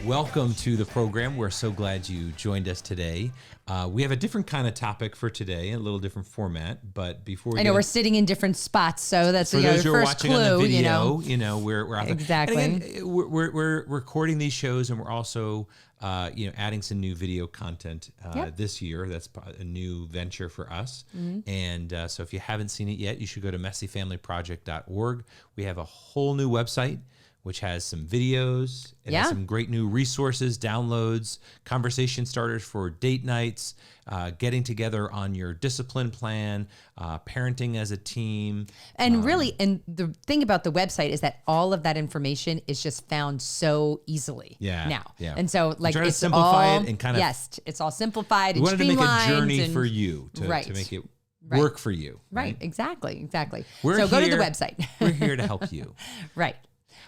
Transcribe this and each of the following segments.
Welcome to the program. We're so glad you joined us today. We have a different kind of topic for today, a little different format. But before I know we're sitting in different spots, so that's for the those who are first watching clue. on the video, we're out there. Exactly. And again, we're recording these shows, and we're also adding some new video content this year. That's a new venture for us. Mm-hmm. And so if you haven't seen it yet, you should go to messyfamilyproject.org. We have a whole new website, which has some videos. It has some great new resources, downloads, conversation starters for date nights, getting together on your discipline plan, parenting as a team. And really, and the thing about the website is that all of that information is just found so easily now. Yeah. And so like try to it's simplify all, it and kind of, yes, it's all simplified and streamlined. We wanted to make a journey and, for you to make it work for you. Right. Exactly. So go to the website. We're here to help you. Right.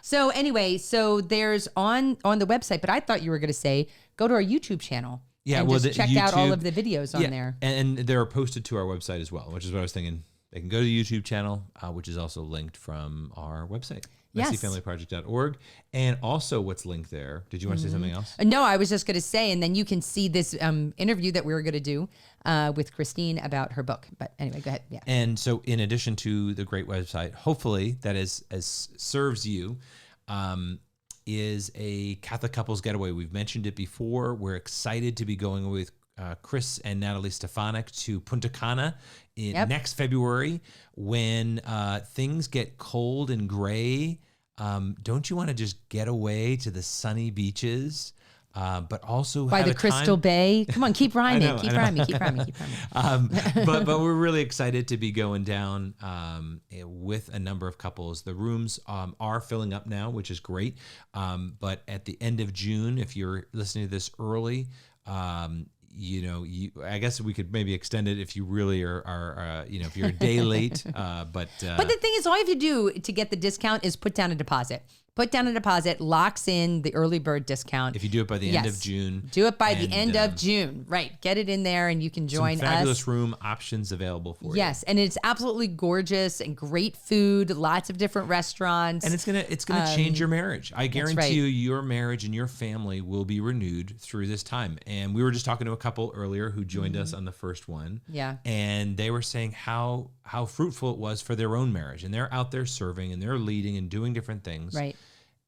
So anyway, so there's on the website, but I thought you were going to say, go to our YouTube channel. Yeah, and just check out all of the videos on there. And they're posted to our website as well, which is what I was thinking. They can go to the YouTube channel, which is also linked from our website, messyfamilyproject.org. And also what's linked there. Did you want to say something else? No, I was just going to say, and then you can see this interview that we were going to do with Christine about her book. But anyway, go ahead. Yeah. And so in addition to the great website, hopefully that as serves you, is a Catholic couples getaway. We've mentioned it before. We're excited to be going with Chris and Natalie Stefanik to Punta Cana next February when things get cold and gray. Don't you want to just get away to the sunny beaches? But also by the Crystal Bay. Come on, keep rhyming. Keep rhyming. But we're really excited to be going down with a number of couples. The rooms are filling up now, which is great. But at the end of June, if you're listening to this early, I guess we could maybe extend it if you really are if you're a day late. But the thing is, all you have to do to get the discount is put down a deposit. Put down a deposit, locks in the early bird discount. If you do it by the end of June. Do it by the end of June. Right. Get it in there and you can join us. Fabulous room options available for you. Yes. And it's absolutely gorgeous and great food, lots of different restaurants. And it's gonna change your marriage. I guarantee you your marriage and your family will be renewed through this time. And we were just talking to a couple earlier who joined us on the first one. Yeah. And they were saying how fruitful it was for their own marriage. And they're out there serving and they're leading and doing different things. Right.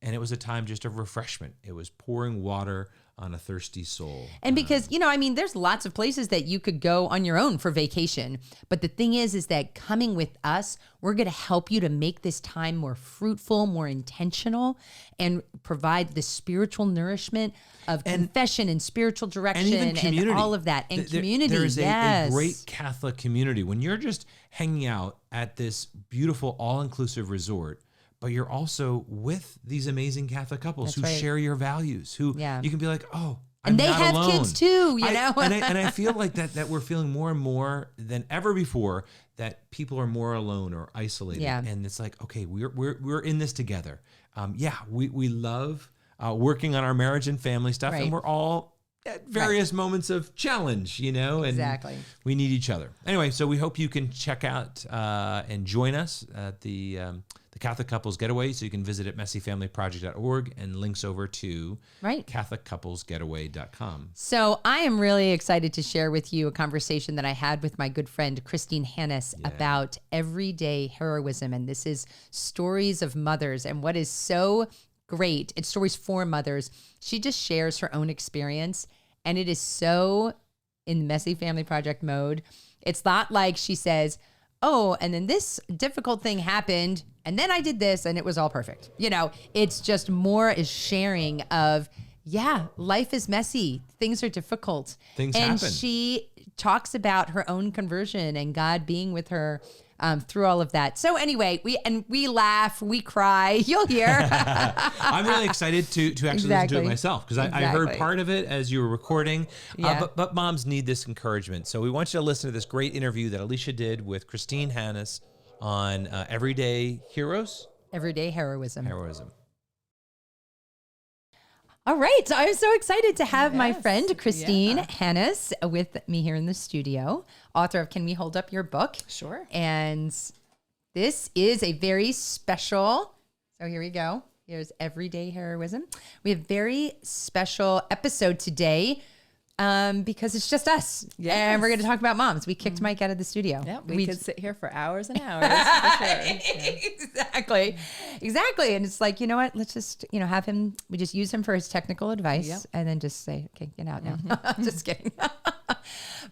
And it was a time just of refreshment. It was pouring water on a thirsty soul. And because, there's lots of places that you could go on your own for vacation. But the thing is that coming with us, we're going to help you to make this time more fruitful, more intentional, and provide the spiritual nourishment of confession and spiritual direction and all of that. And community, there is a great Catholic community. When you're just hanging out at this beautiful, all-inclusive resort, but you're also with these amazing Catholic couples who share your values, who you can be like, oh, I'm not alone. And they have kids too, and I feel like that we're feeling more and more than ever before that people are more alone or isolated. Yeah. And it's like, okay, we're in this together. We love working on our marriage and family stuff, and we're all at various moments of challenge, and we need each other. Anyway, so we hope you can check out and join us at the Catholic Couples Getaway. So you can visit at messyfamilyproject.org and links over to CatholicCouplesGetaway.com. So I am really excited to share with you a conversation that I had with my good friend Christine Hanus about everyday heroism. And this is stories of mothers. And what is so great, it's stories for mothers. She just shares her own experience. And it is so in Messy Family Project mode. It's not like she says, oh, and then this difficult thing happened, and then I did this, and it was all perfect. It's just more is sharing of, life is messy. Things are difficult. Things happen. And she talks about her own conversion and God being with her through all of that. So anyway, we laugh, we cry. You'll hear. I'm really excited to actually listen to it myself because I heard part of it as you were recording. But moms need this encouragement. So we want you to listen to this great interview that Alicia did with Christine Hanus on Everyday Everyday Heroism. All right. So I'm so excited to have my friend Christine Hanus with me here in the studio, author of Can We Hold Up Your Book? Sure. And this is a very special, so here we go. Here's Everyday Heroism. We have a very special episode today because it's just us. Yes. And we're going to talk about moms. We kicked Mike out of the studio. Yeah, we could sit here for hours and hours. For sure. Exactly. And it's like, you know what? Let's just, have him, we just use him for his technical advice and then just say, okay, get out now. Just kidding.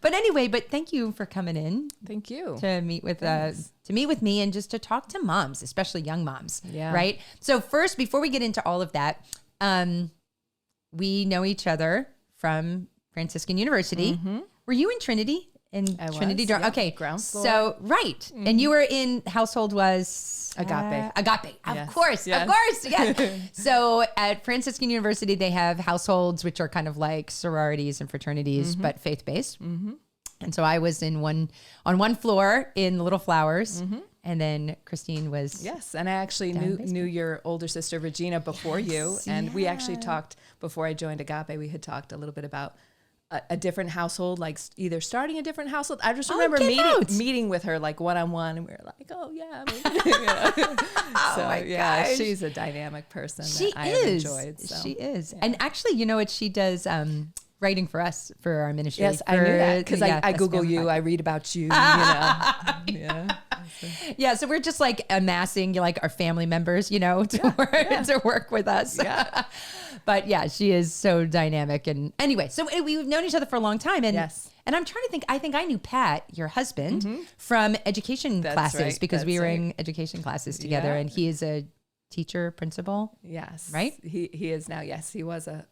But anyway, thank you for coming in. Thank you. To meet with me and just to talk to moms, especially young moms. Yeah. Right. So first, before we get into all of that, we know each other from Franciscan University. Mm-hmm. Were you in Trinity? I was, yeah. Okay. Ground floor. So, right. Mm-hmm. And you were in household was? Agape. Agape. Yes. Of course. Yes. So at Franciscan University, they have households, which are kind of like sororities and fraternities, but faith-based. Mm-hmm. And so I was on one floor in the Little Flowers. Mm-hmm. And then Christine was. Yes. And I actually knew your older sister, Regina, before you. And we actually talked, before I joined Agape, we had talked a little bit about a different household, like either starting a different household. I just remember meeting with her like one-on-one, and we were like, oh yeah. So she's a dynamic person I have enjoyed. So. She is. Yeah. And actually, you know what she does, writing for us for our ministry. Yes, I knew that because I Google you, I read about you, Yeah. Yeah, so we're just like amassing like our family members, to work with us. Yeah. But yeah, she is so dynamic. And anyway, so we've known each other for a long time. And and I'm trying to think, I think I knew Pat, your husband, from education classes because we were in education classes together. And he is a teacher, principal. Yes. Right? He is now, yes. He was a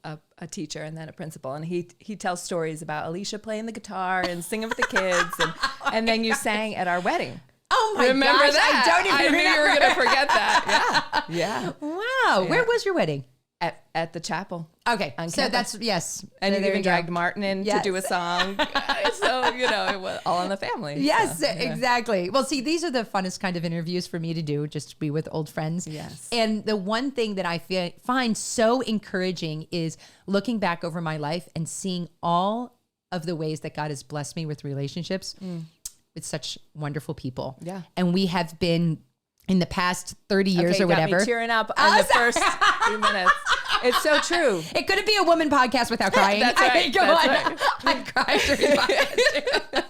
teacher and then a principal. And he tells stories about Alicia playing the guitar and singing with the kids. And then you sang at our wedding. Oh my remember gosh, that? I don't even remember. I knew you were going to forget that. Yeah. Wow. Yeah. Where was your wedding? At the chapel. Okay. So that's, yes. And so you even dragged Martin in to do a song. So, it was all in the family. Yes, so, exactly. Well, see, these are the funnest kind of interviews for me to do, just to be with old friends. Yes. And the one thing that I find so encouraging is looking back over my life and seeing all of the ways that God has blessed me with relationships with such wonderful people. Yeah. And we have been in the past 30 years or whatever. Got me tearing up on the first few minutes. It's so true. It couldn't be a woman podcast without crying. That's right. Right. I cried during podcast.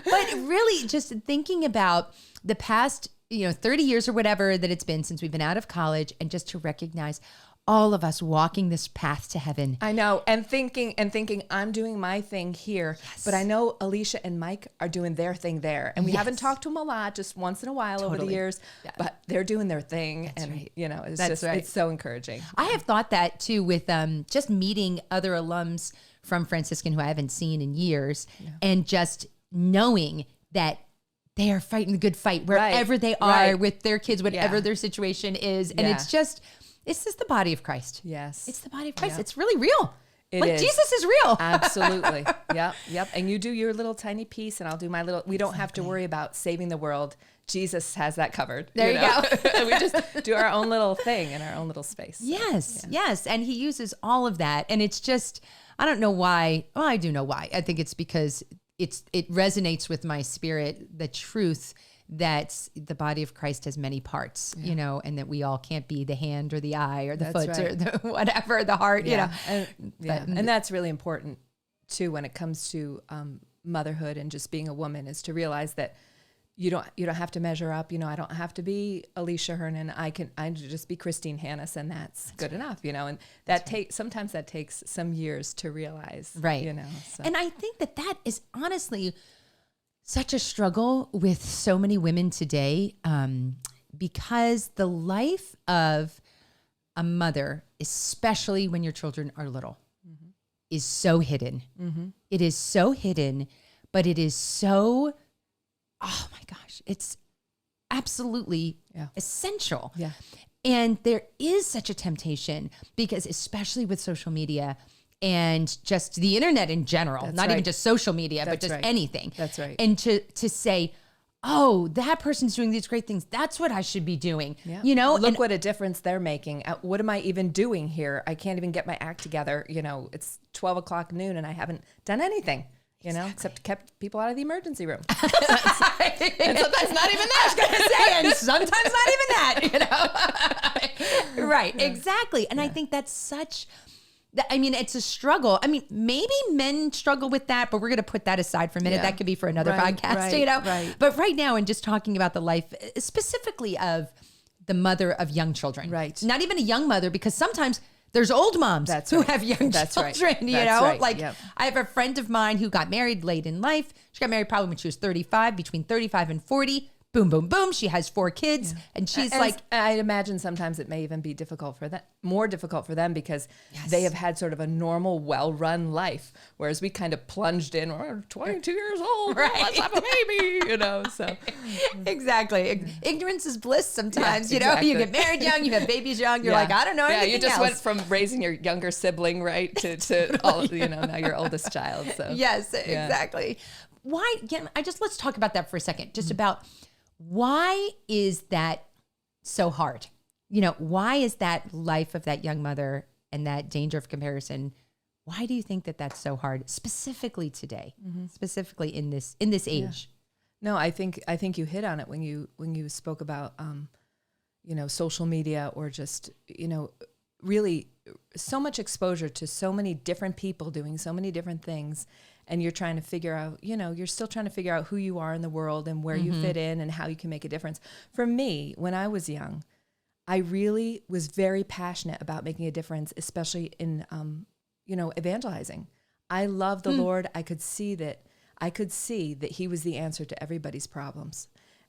But really just thinking about the past, 30 years or whatever that it's been since we've been out of college, and just to recognize all of us walking this path to heaven. I know. And thinking I'm doing my thing here, but I know Alicia and Mike are doing their thing there. And we haven't talked to them a lot, just once in a while over the years, but they're doing their thing. That's right. It's so encouraging. I have thought that too with just meeting other alums from Franciscan who I haven't seen in years, and just knowing that they are fighting the good fight wherever they are with their kids, whatever their situation is. And it's just the body of Christ. Yes. It's the body of Christ. It's really real. It is. Jesus is real. Absolutely. Yep. And you do your little tiny piece and I'll do my little, we don't have to worry about saving the world. Jesus has that covered. There you go. We just do our own little thing in our own little space. Yes. And he uses all of that. And it's just, I don't know why. Well, I do know why. I think it's because it resonates with my spirit, the truth that the body of Christ has many parts, and that we all can't be the hand or the eye or the foot or the whatever, the heart, And that's really important too when it comes to motherhood and just being a woman, is to realize that you don't have to measure up. I don't have to be Alicia Hernan. I just be Christine Hanus, and that's good enough. And that sometimes that takes some years to realize. Right. So. And I think that is honestly such a struggle with so many women today, because the life of a mother, especially when your children are little, is so hidden. Mm-hmm. It is so hidden, but it is so, oh my gosh, it's absolutely essential. Yeah. And there is such a temptation because, especially with social media and just the internet in general, not even just social media, but just anything. That's right. And to say, oh, that person's doing these great things. That's what I should be doing. Yeah. Look what a difference they're making. What am I even doing here? I can't even get my act together. It's 12 o'clock noon and I haven't done anything. Except kept people out of the emergency room. And sometimes not even that. I was going to say, and sometimes not even that, Right, exactly. And I think that's it's a struggle. I mean, maybe men struggle with that, but we're going to put that aside for a minute. Yeah. That could be for another podcast, Right. But right now, and just talking about the life specifically of the mother of young children. Right. Not even a young mother, because sometimes there's old moms who have young children, you know? I have a friend of mine who got married late in life. She got married probably when she was 35, between 35 and 40. Boom, boom, boom. She has 4 kids, and she's I'd imagine sometimes it may even be more difficult for them because they have had sort of a normal, well-run life, whereas we kind of plunged in. We're 22 years old, right? Let's have a baby, you know. So exactly, ignorance is bliss. Sometimes, you know, you get married young, you have babies young. You're like, I don't know anything you just else. went from raising your younger sibling, right, to all, you know, now your oldest child. So yes, exactly. Why? Again, let's talk about that for a second. Just about. Why is that so hard? You know, why is that life of that young mother and that danger of comparison? Why do you think that that's so hard, specifically today, specifically in this age? No, I think you hit on it when you spoke about, you know, social media or just, you know, really so much exposure to so many different people doing so many different things. And you're trying to figure out, you know, you're still trying to figure out who you are in the world and where you fit in and how you can make a difference. For me, when I was young, I really was very passionate about making a difference, especially in, you know, evangelizing. I love the Lord. I could see that he was the answer to everybody's problems.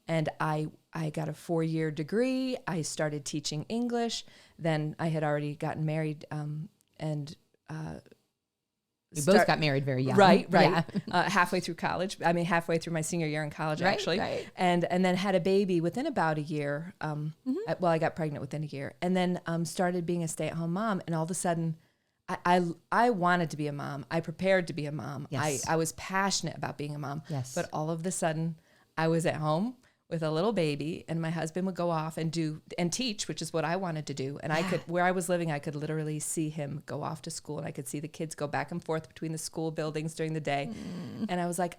And I got a 4-year degree. I started teaching English. Then I had already gotten married we both got married very young. Right. Yeah. Halfway through college. I mean, halfway through my senior year in college, actually. Right. And then had a baby within about a year. I got pregnant within a year. And then started being a stay-at-home mom. And all of a sudden, I wanted to be a mom. I prepared to be a mom. Yes. I was passionate about being a mom. Yes. But all of a sudden, I was at home with a little baby, and my husband would go off and teach, which is what I wanted to do. And I could, where I was living, I could literally see him go off to school, and I could see the kids go back and forth between the school buildings during the day. And I was like,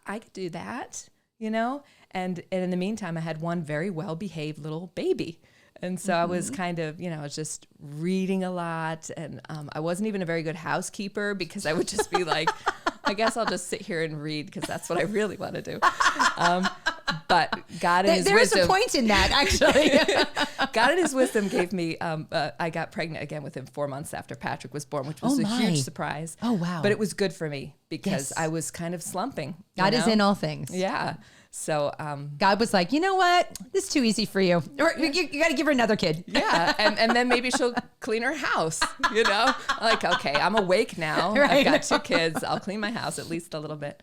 I could do that, you know? And in the meantime, I had one very well-behaved little baby. And so I was kind of, you know, I was just reading a lot, and I wasn't even a very good housekeeper because I would just be like, I guess I'll just sit here and read because that's what I really want to do. But God in His wisdom. There's a point in that, actually. God in His wisdom gave me, I got pregnant again within 4 months after Patrick was born, which was a huge surprise. Oh, wow. But it was good for me because I was kind of slumping. God is in all things. Yeah. So God was like, you know what? This is too easy for you. Or you got to give her another kid. Yeah. And then maybe she'll clean her house, you know? Like, okay, I'm awake now. Right. I've got 2 kids. I'll clean my house at least a little bit.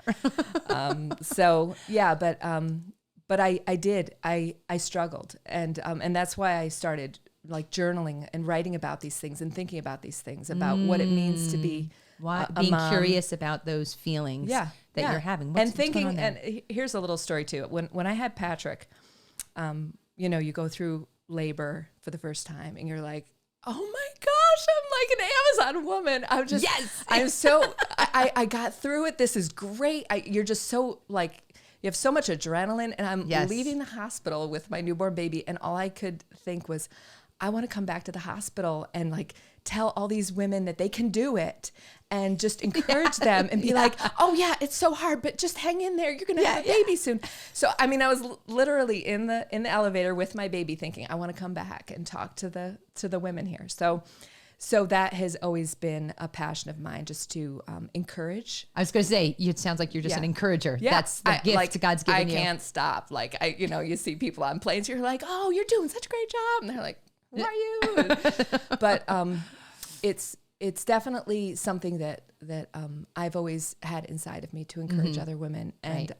So yeah, but I did. I struggled. And that's why I started like journaling and writing about these things and thinking about these things, about what it means to be being mom. Curious about those feelings that you're having. What's going on there? And here's a little story too. When I had Patrick, you know, you go through labor for the first time and you're like, oh my gosh, I'm like an Amazon woman. I'm so, I got through it. This is great. You're just so like, you have so much adrenaline, and I'm leaving the hospital with my newborn baby. And all I could think was, I want to come back to the hospital and like tell all these women that they can do it and just encourage them and be like, oh yeah, it's so hard, but just hang in there. You're going to have a baby soon. So, I mean, I was literally in the elevator with my baby thinking, I want to come back and talk to the women here. So that has always been a passion of mine, just to encourage. I was going to say, it sounds like you're just an encourager. Yeah. That's the gift God's given you. I can't stop. Like, you know, you see people on planes, you're like, oh, you're doing such a great job. And they're like, who are you? But it's definitely something that I've always had inside of me to encourage other women. And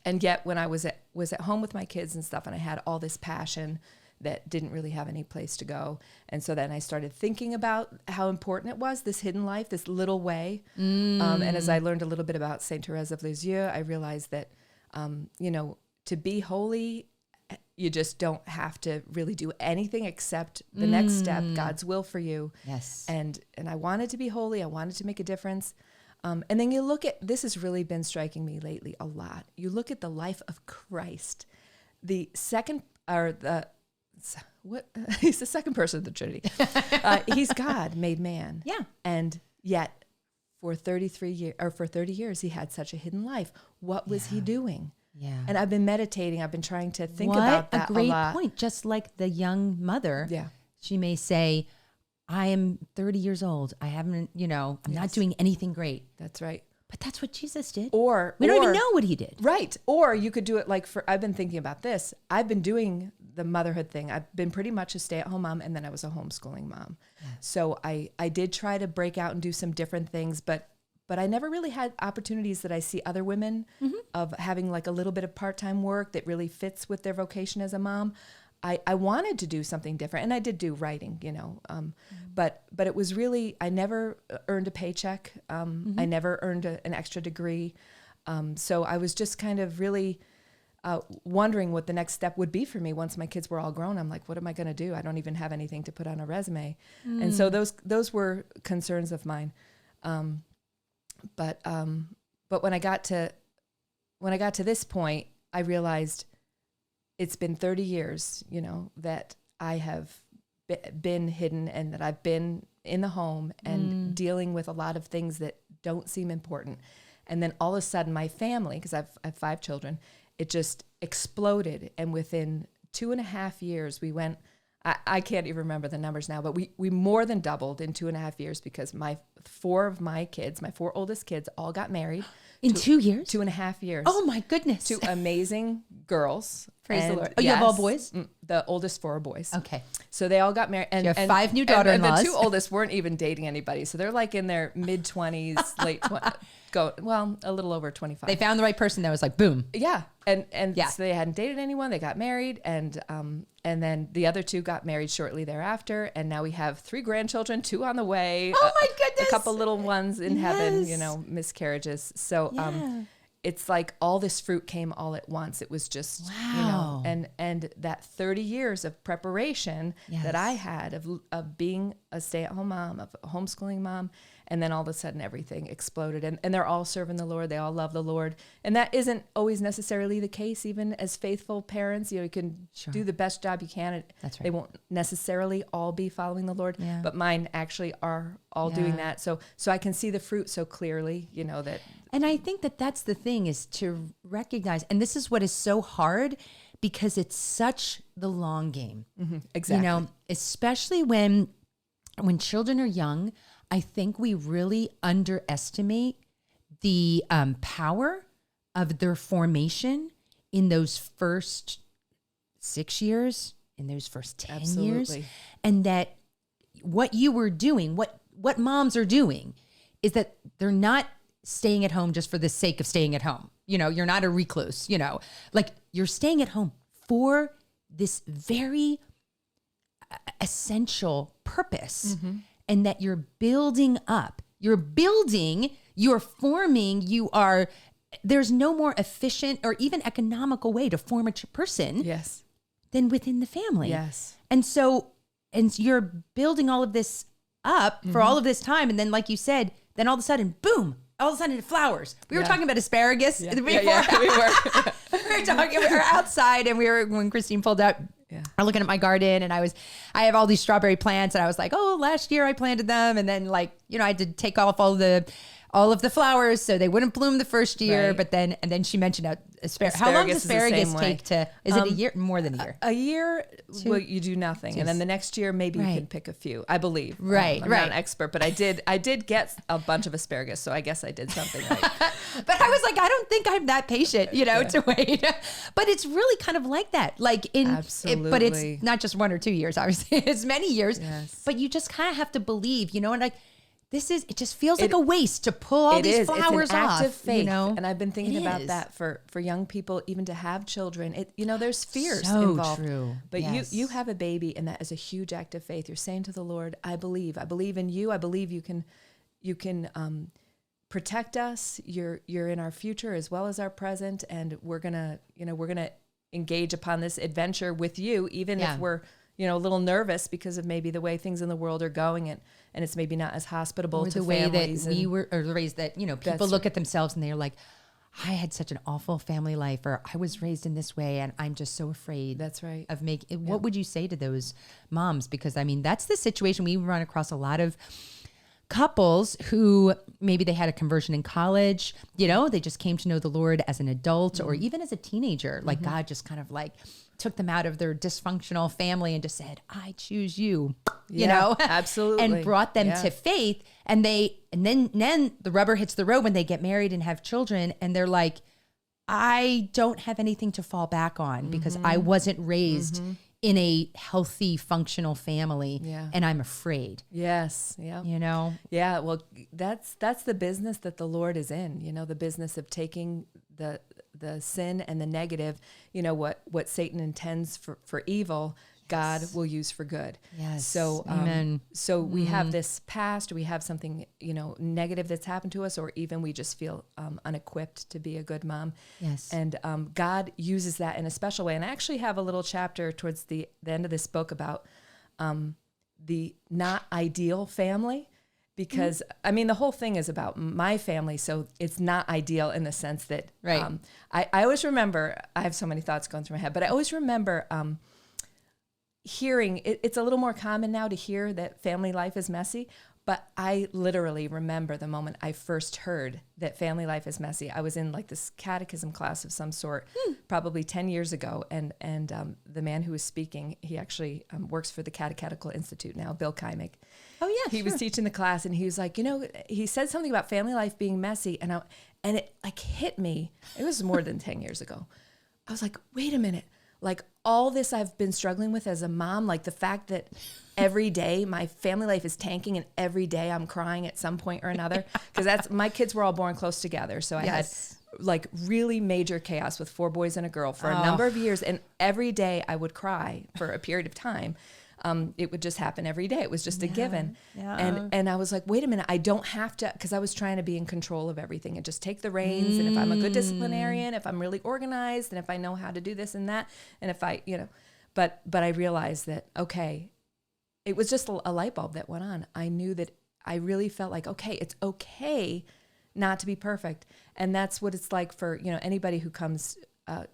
and yet when I was at home with my kids and stuff, and I had all this passion that didn't really have any place to go. And so then I started thinking about how important it was, this hidden life, this little way. And as I learned a little bit about Saint Therese of Lisieux, I realized that, you know, to be holy, you just don't have to really do anything except the next step, God's will for you. Yes. And I wanted to be holy. I wanted to make a difference. And then you look at, this has really been striking me lately a lot. You look at the life of Christ. The he's the second person of the Trinity. He's God made man. Yeah. And yet for 30 years, he had such a hidden life. What was he doing? Yeah. And I've been meditating. I've been trying to think about that a lot. What a great point. Just like the young mother, she may say, I am 30 years old. I haven't, I'm not doing anything great. That's right. But that's what Jesus did. Or we don't even know what he did. Right. Or you could do it I've been thinking about this. I've been doing the motherhood thing. I've been pretty much a stay-at-home mom, and then I was a homeschooling mom. Yeah. So I did try to break out and do some different things, but I never really had opportunities that I see other women of having like a little bit of part-time work that really fits with their vocation as a mom. I wanted to do something different, and I did do writing, but it was really, I never earned a paycheck. I never earned an extra degree. So I was just kind of really wondering what the next step would be for me once my kids were all grown. I'm like, what am I going to do? I don't even have anything to put on a resume. And so those were concerns of mine. But when I got to this point, I realized it's been 30 years, that I have been hidden and that I've been in the home and dealing with a lot of things that don't seem important. And then all of a sudden my family, because I have 5 children, it just exploded. And within 2.5 years, we went, I can't even remember the numbers now, but we more than doubled in 2.5 years because my 4 oldest kids all got married. In 2 years? 2.5 years. Oh my goodness. 2 amazing girls. Praise the Lord. Oh, you have all boys? The oldest 4 are boys. Okay. So they all got married. And you have 5 new daughter-in-laws. And the 2 oldest weren't even dating anybody. So they're like in their mid-20s, late 20s. A little over 25. They found the right person that was like, boom. Yeah. And so they hadn't dated anyone. They got married. And then the other 2 got married shortly thereafter. And now we have 3 grandchildren, 2 on the way. Oh my goodness. A couple little ones in heaven, miscarriages. So it's like all this fruit came all at once. It was just, and that 30 years of preparation that I had of being a stay-at-home mom, of a homeschooling mom, and then all of a sudden everything exploded. And they're all serving the Lord. They all love the Lord. And that isn't always necessarily the case, even as faithful parents. You can do the best job you can. That's right. They won't necessarily all be following the Lord, but mine actually are all doing that. So I can see the fruit so clearly, that. And I think that that's the thing, is to recognize, and this is what is so hard because it's such the long game. Mm-hmm. Exactly. Especially when children are young, I think we really underestimate the power of their formation in those first 6 years, in those first 10 years. And that what you were doing, what moms are doing, is that they're not staying at home just for the sake of staying at home. You're not a recluse, like you're staying at home for this very essential purpose. And that you're building up, you're forming, there's no more efficient or even economical way to form a person than within the family. Yes. And so, you're building all of this up for all of this time. And then, like you said, then all of a sudden, boom, all of a sudden it flowers. We were talking about asparagus before. We were. we were outside and when Christine pulled out, I'm looking at my garden and I have all these strawberry plants and I was like, oh, last year I planted them. And then I had to take off all of the flowers so they wouldn't bloom the first year. Right. But then she mentioned asparagus. How long does asparagus take to, is it a year, more than a year? A year, well, you do nothing. And then the next year, maybe you can pick a few, I believe. Right, I'm not an expert, but I did get a bunch of asparagus. So I guess I did something right. But I was like, I don't think I'm that patient, to wait. But it's really kind of like that. Absolutely. But it's not just 1 or 2 years, obviously. It's many years. Yes. But you just kind of have to believe, and it just feels like a waste to pull all these flowers it's an off. Act of faith. And I've been thinking about that for young people, even to have children. There's fears involved. True. But you have a baby, and that is a huge act of faith. You're saying to the Lord, I believe in you. I believe you can protect us. You're in our future as well as our present, and we're gonna engage upon this adventure with you, even if we're a little nervous because of maybe the way things in the world are going, and it's maybe not as hospitable or to the way families that we were, or the ways that people look at themselves and they're like, I had such an awful family life, or I was raised in this way and I'm just so afraid. That's right. Of making, what would you say to those moms? Because I mean, that's the situation. We run across a lot of couples who maybe they had a conversion in college, you know, they just came to know the Lord as an adult or even as a teenager. Like God just kind of like took them out of their dysfunctional family and just said, I choose you, you know, absolutely. And brought them to faith. And then the rubber hits the road when they get married and have children. And they're like, I don't have anything to fall back on because I wasn't raised in a healthy, functional family, and I'm afraid. Yes, yeah. You know? Yeah, well, that's the business that the Lord is in, you know, the business of taking the sin and the negative, you know, what Satan intends for evil, God will use for good. Yes. So, Amen. So we have this past, we have something, you know, negative that's happened to us, or even we just feel unequipped to be a good mom. Yes. And God uses that in a special way. And I actually have a little chapter towards the end of this book about the not ideal family, because I mean, the whole thing is about my family. So it's not ideal in the sense that, I always remember, I have so many thoughts going through my head, but I always remember, hearing it's a little more common now to hear that family life is messy, but I literally remember the moment I first heard that family life is messy. I was in like this catechism class of some sort, probably 10 years ago, and the man who was speaking, he actually works for the Catechetical Institute now, Bill Kymick. Oh yeah, he was teaching the class, and he was like, you know, he said something about family life being messy, and it like hit me. It was more than 10 years ago. I was like, wait a minute. Like all this I've been struggling with as a mom, like the fact that every day my family life is tanking and every day I'm crying at some point or another, because my kids were all born close together. So I had like really major chaos with 4 boys and a girl for a number of years. And every day I would cry for a period of time. It would just happen every day. It was just a given. Yeah. And I was like, wait a minute, I don't have to, because I was trying to be in control of everything and just take the reins. And if I'm a good disciplinarian, if I'm really organized, and if I know how to do this and that, and if I, you know, but I realized that, okay, it was just a light bulb that went on. I knew that I really felt like, okay, it's okay not to be perfect. And that's what it's like for, you know, anybody who comes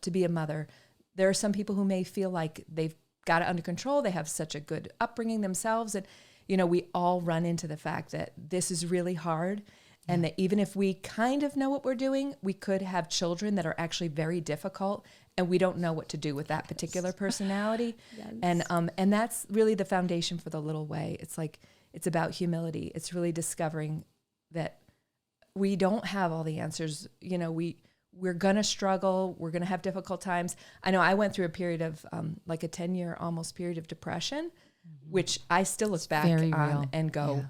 to be a mother. There are some people who may feel like they've got it under control. They have such a good upbringing themselves. And, you know, we all run into the fact that this is really hard. And that even if we kind of know what we're doing, we could have children that are actually very difficult and we don't know what to do with that particular personality. And that's really the foundation for the little way. It's like, it's about humility. It's really discovering that we don't have all the answers. You know, we're going to struggle. We're going to have difficult times. I know I went through a period of like a 10-year almost period of depression, which I still look back on and go,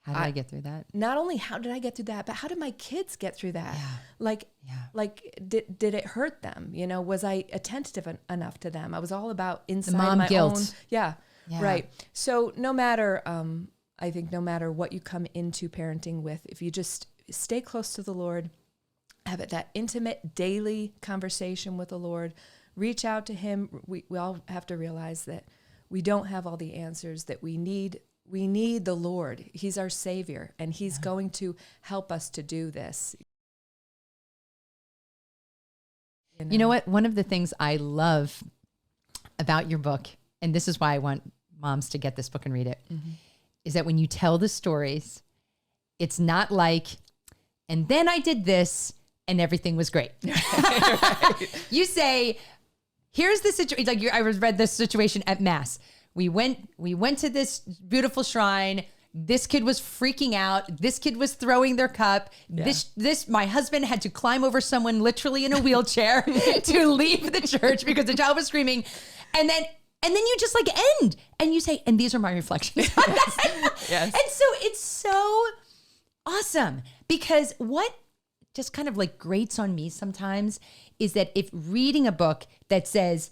how did I get through that? Not only how did I get through that, but how did my kids get through that? Like did it hurt them? You know, was I attentive enough to them? I was all about inside my guilt. own. Yeah, right. So no matter, I think no matter what you come into parenting with, if you just stay close to the Lord, have that intimate daily conversation with the Lord, reach out to him. We all have to realize that we don't have all the answers, that we need the Lord. He's our Savior, and he's going to help us to do this. You know what? One of the things I love about your book, and this is why I want moms to get this book and read it, is that when you tell the stories, it's not like, and then I did this and everything was great. You say, here's the situation. Like I read this situation at Mass. We went to this beautiful shrine. This kid was freaking out. This kid was throwing their cup. My husband had to climb over someone literally in a wheelchair to leave the church because the child was screaming. And then you just like end and you say, and these are my reflections. And so it's so awesome, because what just kind of like grates on me sometimes is that if reading a book that says,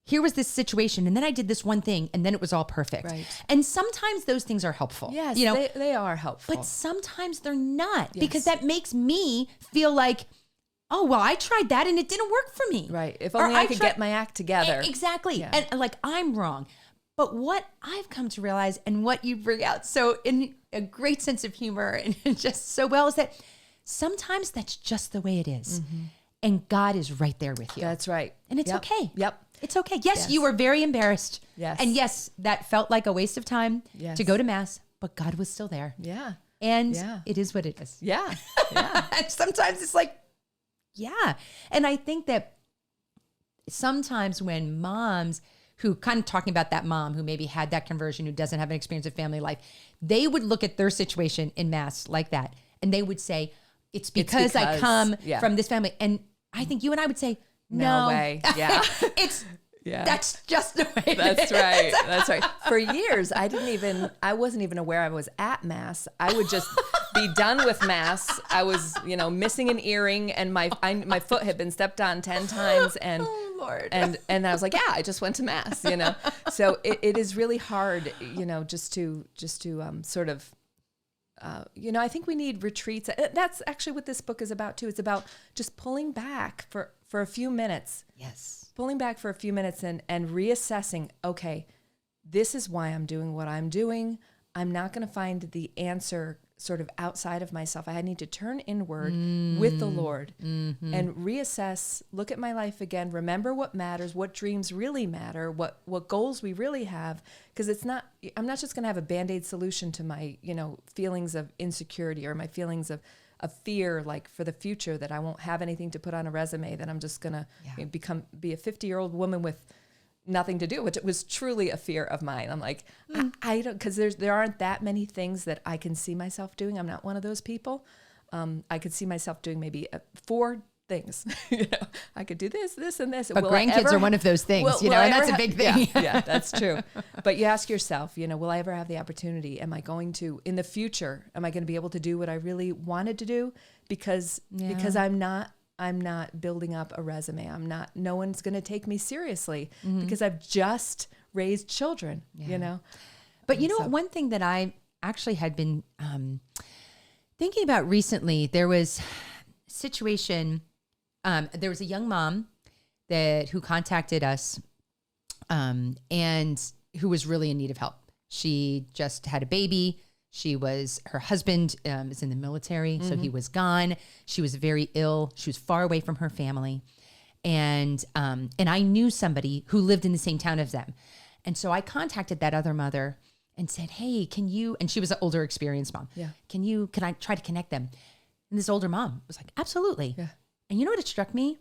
here was this situation, and then I did this one thing, and then it was all perfect. Right. And sometimes those things are helpful. Yes, you know, they are helpful. But sometimes they're not, because that makes me feel like, oh, well, I tried that and it didn't work for me. Right. If only I could get my act together. Exactly. Yeah. And like, I'm wrong. But what I've come to realize, and what you bring out so in a great sense of humor and just so well, is that sometimes that's just the way it is. And God is right there with you. That's right. And it's okay. Yep. It's okay. Yes, you were very embarrassed. Yes. And yes, that felt like a waste of time Yes. to go to Mass, but God was still there. Yeah. And it is what it is. Yeah. Yeah. And sometimes it's like, yeah. And I think that sometimes when moms who kind of talking about that mom who maybe had that conversion, who doesn't have an experience of family life, they would look at their situation in Mass like that. And they would say, it's because I come from this family. And I think you and I would say, no way. Yeah. That's just the way it is. Right. That's right. For years, I wasn't even aware I was at Mass. I would just be done with Mass. I was, missing an earring and my foot had been stepped on 10 times and, oh, Lord. and I was like, I just went to Mass, So it is really hard, just to sort of, I think we need retreats. That's actually what this book is about too. It's about just pulling back for a few minutes. Yes. Pulling back for a few minutes and reassessing, okay, this is why I'm doing what I'm doing. I'm not going to find the answer sort of outside of myself. I need to turn inward with the Lord and reassess, look at my life again, remember what matters, what dreams really matter, what goals we really have. Because I'm not just going to have a Band-Aid solution to my, feelings of insecurity or my feelings of fear, like for the future, that I won't have anything to put on a resume, that I'm just going to be a 50-year-old woman with nothing to do, which it was truly a fear of mine. I'm like, I don't, because there aren't that many things that I can see myself doing. I'm not one of those people. I could see myself doing maybe 4 things. I could do this, and this. But grandkids are one of those things, and that's a big thing. Yeah, that's true. But you ask yourself, will I ever have the opportunity? Am I going to, in the future, am I going to be able to do what I really wanted to do? Because I'm not building up a resume. No one's going to take me seriously because I've just raised children, But one thing that I actually had been thinking about recently, there was a situation, there was a young mom who contacted us and who was really in need of help. She just had a baby. Her husband is in the military, so he was gone. She was very ill. She was far away from her family. And I knew somebody who lived in the same town as them. And so I contacted that other mother and said, hey, can you, and she was an older experienced mom. Yeah. Can I try to connect them? And this older mom was like, absolutely. Yeah. And you know what it struck me?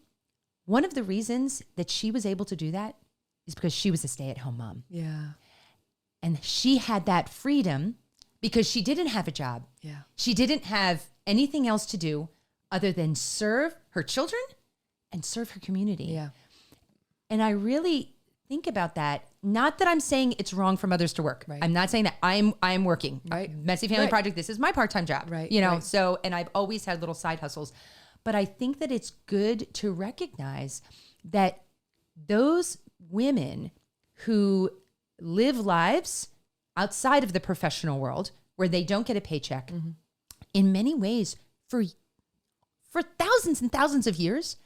One of the reasons that she was able to do that is because she was a stay-at-home mom. Yeah. And she had that freedom because she didn't have a job. Yeah. She didn't have anything else to do other than serve her children and serve her community. Yeah. And I really think about that. Not that I'm saying it's wrong for mothers to work. Right. I'm not saying that. I'm working. Right. Messy Family Right. Project, this is my part-time job. Right. So, and I've always had little side hustles. But I think that it's good to recognize that those women who live lives outside of the professional world where they don't get a paycheck, in many ways, for thousands and thousands of years,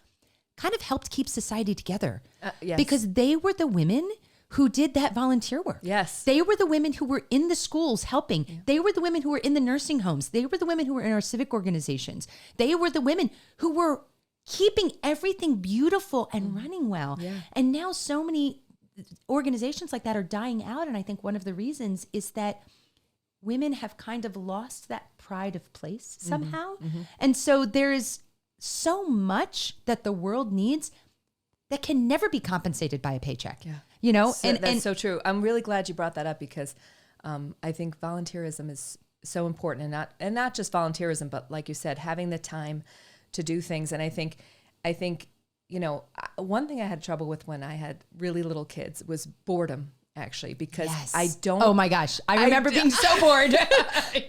kind of helped keep society together. Yes. Because they were the women who did that volunteer work. Yes. They were the women who were in the schools helping. Yeah. They were the women who were in the nursing homes. They were the women who were in our civic organizations. They were the women who were keeping everything beautiful and running well. Yeah. And now so many organizations like that are dying out. And I think one of the reasons is that women have kind of lost that pride of place somehow. And so there is so much that the world needs that can never be compensated by a paycheck. Yeah. And so true. I'm really glad you brought that up because I think volunteerism is so important, and not just volunteerism, but like you said, having the time to do things. And I think, one thing I had trouble with when I had really little kids was boredom, actually, because I don't. Oh my gosh. I remember being so bored.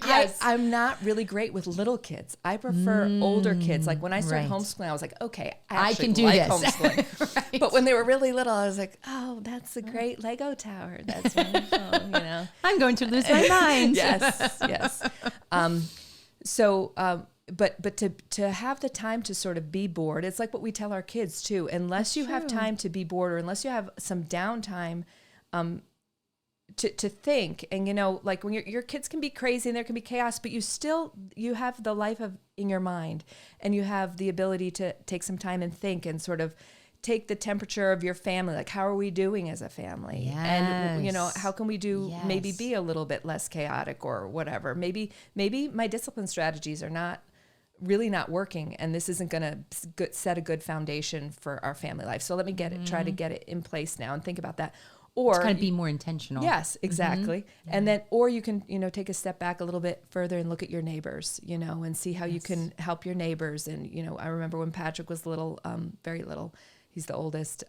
Yes. I'm not really great with little kids. I prefer older kids. Like when I started homeschooling, I was like, okay, I can do this. Homeschooling. Right. But when they were really little, I was like, oh, that's a great Lego tower. That's wonderful, I'm going to lose my mind. Yes. But to have the time to sort of be bored, it's like what we tell our kids too. Unless you have time to be bored, or unless you have some downtime, to think, and like when your kids can be crazy and there can be chaos, but you have the life in your mind, and you have the ability to take some time and think and sort of take the temperature of your family. Like, how are we doing as a family? Yes. And how can we maybe be a little bit less chaotic or whatever? Maybe my discipline strategies are not working, and this isn't going to set a good foundation for our family life. So let me try to get it in place now and think about that. Or to kind of be more intentional. Yes, exactly. Yeah. And then, or you can, take a step back a little bit further and look at your neighbors, and see how you can help your neighbors. And, I remember when Patrick was little, very little, he's the oldest.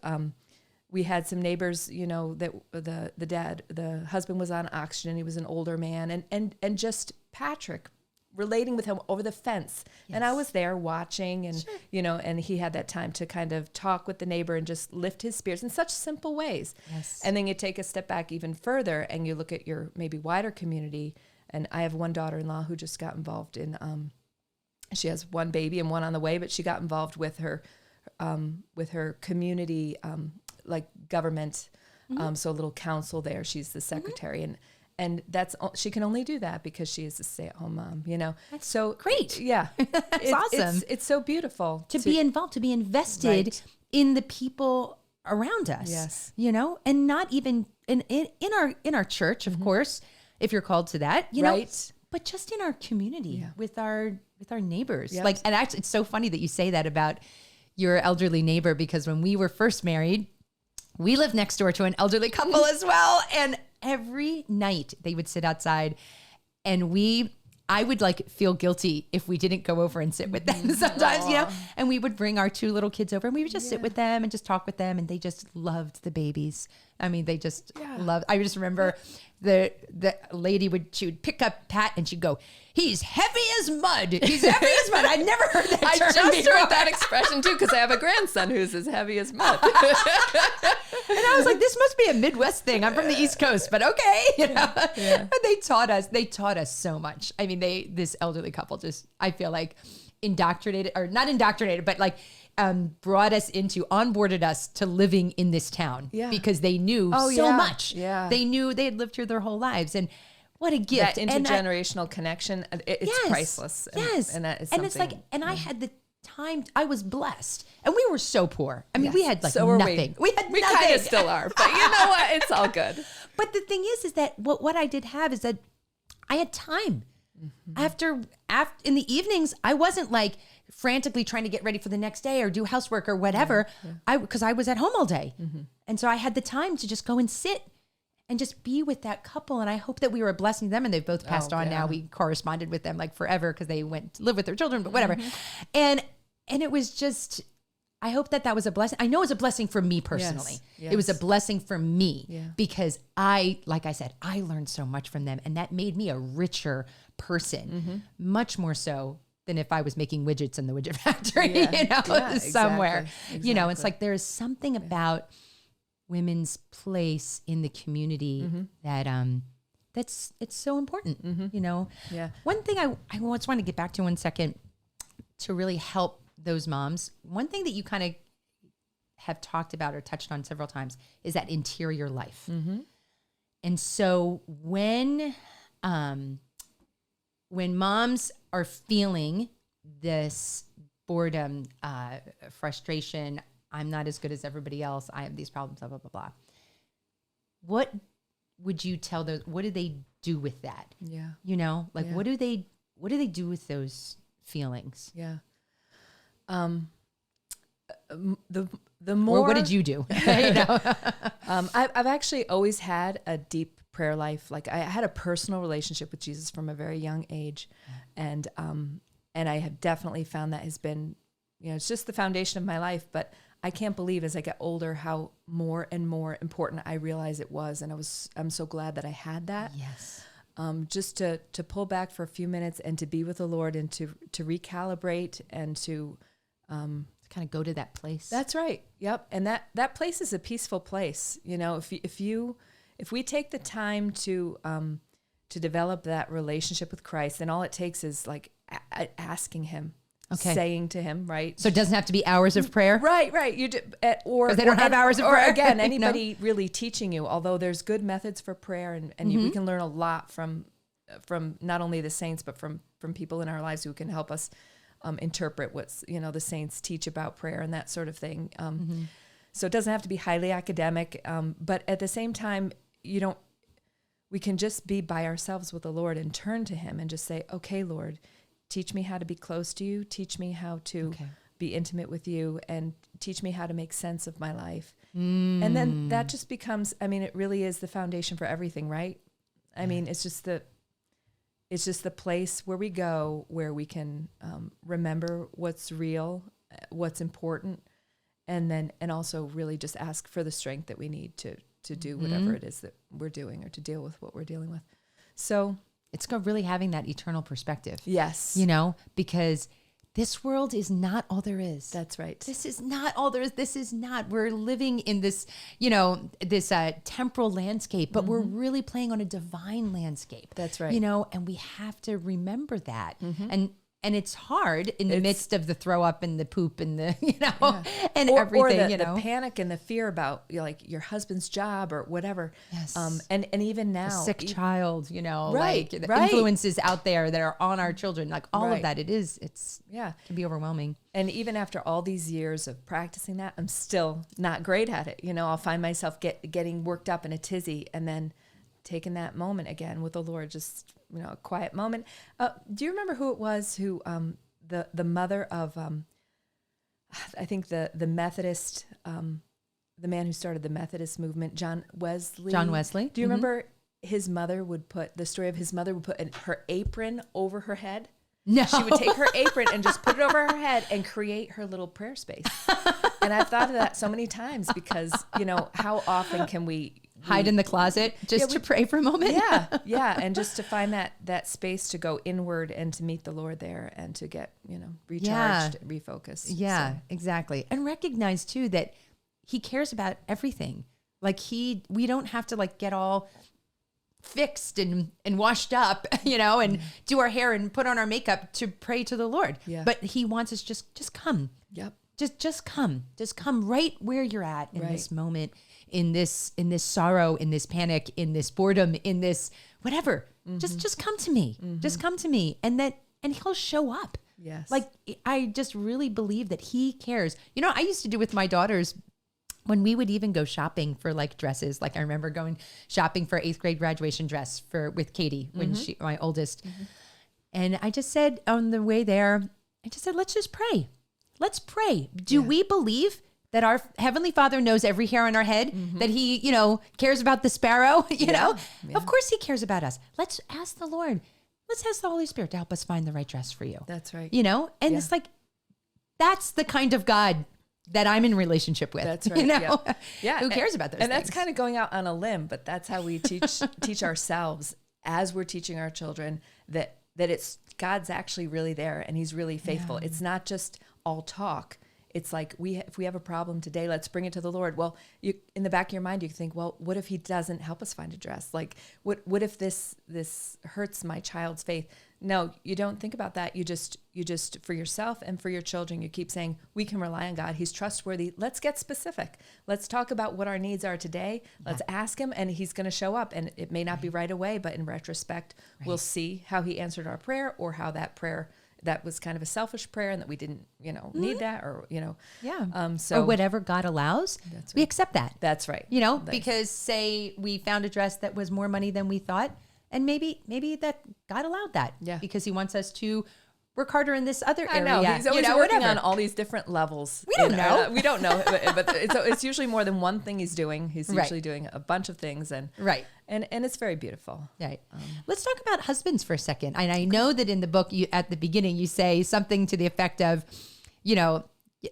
We had some neighbors, that the husband was on oxygen. He was an older man, and just Patrick relating with him over the fence. Yes. And I was there watching, and, sure. And he had that time to kind of talk with the neighbor and just lift his spirits in such simple ways. Yes. And then you take a step back even further and you look at your maybe wider community. And I have one daughter-in-law who just got involved in, she has one baby and one on the way, but she got involved with her community, like government. Mm-hmm. So a little council there. She's the secretary. Mm-hmm. And she can only do that because she is a stay-at-home mom, That's so great. Yeah. It's awesome. It's so beautiful to be involved, to be invested right. in the people around us. Yes. And not even in our church, of mm-hmm. course, if you're called to that, right. but just in our community with our neighbors. Yep. And actually it's so funny that you say that about your elderly neighbor, because when we were first married, we lived next door to an elderly couple as well. And every night they would sit outside, and I would feel guilty if we didn't go over and sit with them sometimes, and we would bring our 2 little kids over, and we would just sit with them and just talk with them. And they just loved the babies. I mean, they just loved, I just remember the lady she would pick up Pat and she'd go, "He's heavy as mud. He's heavy as mud." I'd never heard that I term just before. heard that expression too, because I have a grandson who's as heavy as mud. And I was like, this must be a Midwest thing. I'm from the East Coast, but okay. Yeah. But they taught us so much. I mean, this elderly couple just, I feel like indoctrinated, or not indoctrinated, but onboarded us to living in this town because they knew so much. Yeah. They knew they had lived here their whole lives. And what a gift. That intergenerational connection, it's priceless. Yes. And that is something. And it's and I had the time, I was blessed. And we were so poor. I mean, we had nothing. We had nothing. We kind of still are, but you know what? It's all good. But the thing is that what I did have is that I had time. Mm-hmm. After in the evenings, I wasn't frantically trying to get ready for the next day or do housework or whatever. Because I was at home all day. Mm-hmm. And so I had the time to just go and sit and just be with that couple. And I hope that we were a blessing to them. And they've both passed on now. We corresponded with them forever because they went to live with their children, but whatever. Mm-hmm. And it was just, I hope that was a blessing. I know it was a blessing for me personally. Yes. It was a blessing for me because like I said, I learned so much from them, and that made me a richer person, much more so than if I was making widgets in the widget factory, somewhere. Exactly. It's like there's something about women's place in the community that it's so important. Yeah. One thing I just want to get back to 1 second to really help those moms. One thing that you kind of have talked about or touched on several times is that interior life. Mm-hmm. And so when moms are feeling this boredom, frustration, I'm not as good as everybody else, I have these problems, blah, blah, blah, blah. What would you tell those, what do they do with that? Yeah. What do they do with those feelings? Yeah. The more, or what did you do? I've actually always had a deep prayer life. I had a personal relationship with Jesus from a very young age. And I have definitely found that has been, it's just the foundation of my life, but I can't believe as I get older, how more and more important I realize it was. And I'm so glad that I had that. Yes. Just to pull back for a few minutes and to be with the Lord and to recalibrate and to kind of go to that place. That's right. Yep. And that place is a peaceful place. If we take the time to develop that relationship with Christ, then all it takes is asking him, saying to him, right? So it doesn't have to be hours of prayer? Right. You do, or they don't have hours of prayer. Or again, anybody really teaching you, although there's good methods for prayer and we can learn a lot from not only the saints, but from people in our lives who can help us interpret what's, the saints teach about prayer and that sort of thing. So it doesn't have to be highly academic, but at the same time, we can just be by ourselves with the Lord and turn to him and just say, okay, Lord, teach me how to be close to you. Teach me how to be intimate with you, and teach me how to make sense of my life. And then that just becomes, it really is the foundation for everything, right? It's just the place where we go, where we can remember what's real, what's important, and also really just ask for the strength that we need to do whatever it is that we're doing or to deal with what we're dealing with. So it's really having that eternal perspective. Yes. Because this world is not all there is. That's right. This is not all there is. This is not. We're living in this, this temporal landscape, but we're really playing on a divine landscape. That's right. And we have to remember that. And it's hard in the midst of the throw up and the poop and the, and everything, or the panic and the fear about your husband's job or whatever. Yes. And even now, a sick child, right, the right. influences out there that are on our children, like all right. of that. It can be overwhelming. And even after all these years of practicing that, I'm still not great at it. I'll find myself getting worked up in a tizzy, and then taking that moment again with the Lord, just, a quiet moment. Do you remember who it was who, the mother of, I think the Methodist, the man who started the Methodist movement, John Wesley? Do you remember his mother would put her apron over her head? No. She would take her apron and just put it over her head and create her little prayer space. And I've thought of that so many times because, how often can we hide in the closet just to pray for a moment? Yeah. And just to find that space to go inward and to meet the Lord there and to get, recharged, refocused. Yeah, exactly. And recognize too that he cares about everything. We don't have to get all fixed and washed up, and do our hair and put on our makeup to pray to the Lord. Yeah. But he wants us just come. Yep. Just come right where you're at in this moment, in this sorrow, in this panic, in this boredom, in this whatever. Just come to me. Just come to me. And he'll show up. Yes. I just really believe that he cares. I used to do with my daughters when we would even go shopping for dresses. I remember going shopping for 8th grade graduation dress with Katie when my oldest. And I just said on the way there, let's just pray. Let's pray. Do we believe that our Heavenly Father knows every hair on our head, that he, cares about the sparrow, know? Yeah. Of course he cares about us. Let's ask the Lord. Let's ask the Holy Spirit to help us find the right dress for you. That's right. And it's that's the kind of God that I'm in relationship with. That's right. Yeah. Who cares about those and things? That's kind of going out on a limb, but that's how we teach ourselves as we're teaching our children that it's God's actually really there and he's really faithful. Yeah. It's not just all talk. It's if we have a problem today, let's bring it to the Lord. Well, in the back of your mind, you think, well, what if he doesn't help us find a dress? What if this hurts my child's faith? No, you don't think about that. You just for yourself and for your children, you keep saying, we can rely on God. He's trustworthy. Let's get specific. Let's talk about what our needs are today. Let's ask him and he's going to show up. And it may not be right away, but in retrospect, we'll see how he answered our prayer or how that prayer that was kind of a selfish prayer and that we didn't, need that or, or whatever God allows, we accept that. That's right. Because say we found a dress that was more money than we thought, and maybe that God allowed that because he wants us to work harder in this other area. I know. He's always working on all these different levels. We don't know. We don't know. But it's usually more than one thing he's doing. He's usually doing a bunch of things. And it's very beautiful. Right. Let's talk about husbands for a second. And I know that in the book, at the beginning, you say something to the effect of,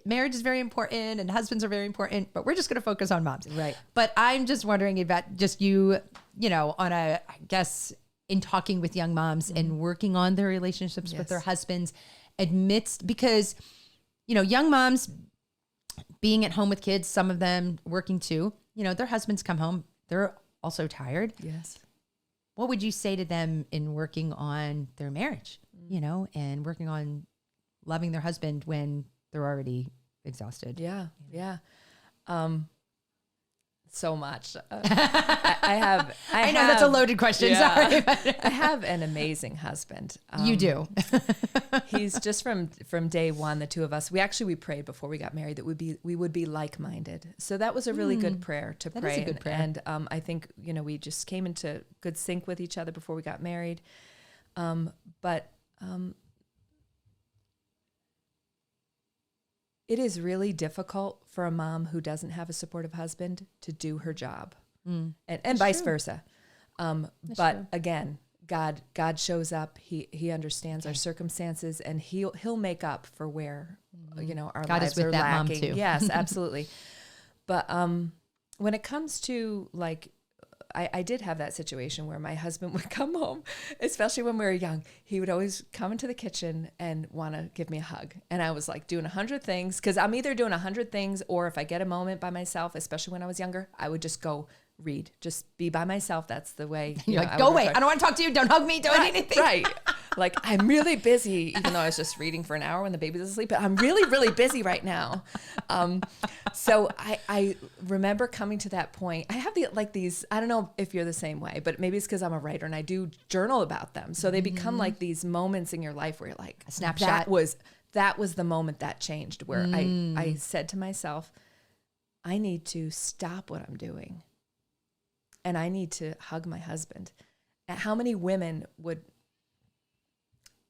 marriage is very important and husbands are very important, but we're just going to focus on moms. Right. But I'm just wondering about just you, on I guess, in talking with young moms and working on their relationships with their husbands because, young moms being at home with kids, some of them working too, their husbands come home, they're also tired. Yes. What would you say to them in working on their marriage, and working on loving their husband when they're already exhausted? Yeah. So much. I know that's a loaded question. Sorry. I have an amazing husband. You do. He's just from day one, the two of us, we prayed before we got married that we would be like-minded. So that was a really good prayer to pray. That is a good prayer. And I think, we just came into good sync with each other before we got married. But it is really difficult for a mom who doesn't have a supportive husband to do her job, and vice versa. But true. Again, God shows up. He understands our circumstances, and he'll make up for where our God lives is with are that lacking. mom too. Yes, absolutely. But when it comes to I did have that situation where my husband would come home, especially when we were young. He would always come into the kitchen and want to give me a hug. And I was like doing 100 things, because I'm either doing 100 things, or if I get a moment by myself, especially when I was younger, I would just go read, just be by myself. That's the way. You're like, go away. I don't want to talk to you. Don't hug me. Don't eat anything. Right. Like, I'm really busy, even though I was just reading for an hour when the baby's asleep, but I'm really, really busy right now. So I remember coming to that point. I have these, I don't know if you're the same way, but maybe it's because I'm a writer and I do journal about them. So they become like these moments in your life where you're like, a snapshot. That was the moment that changed, where I said to myself, I need to stop what I'm doing. And I need to hug my husband. And how many women would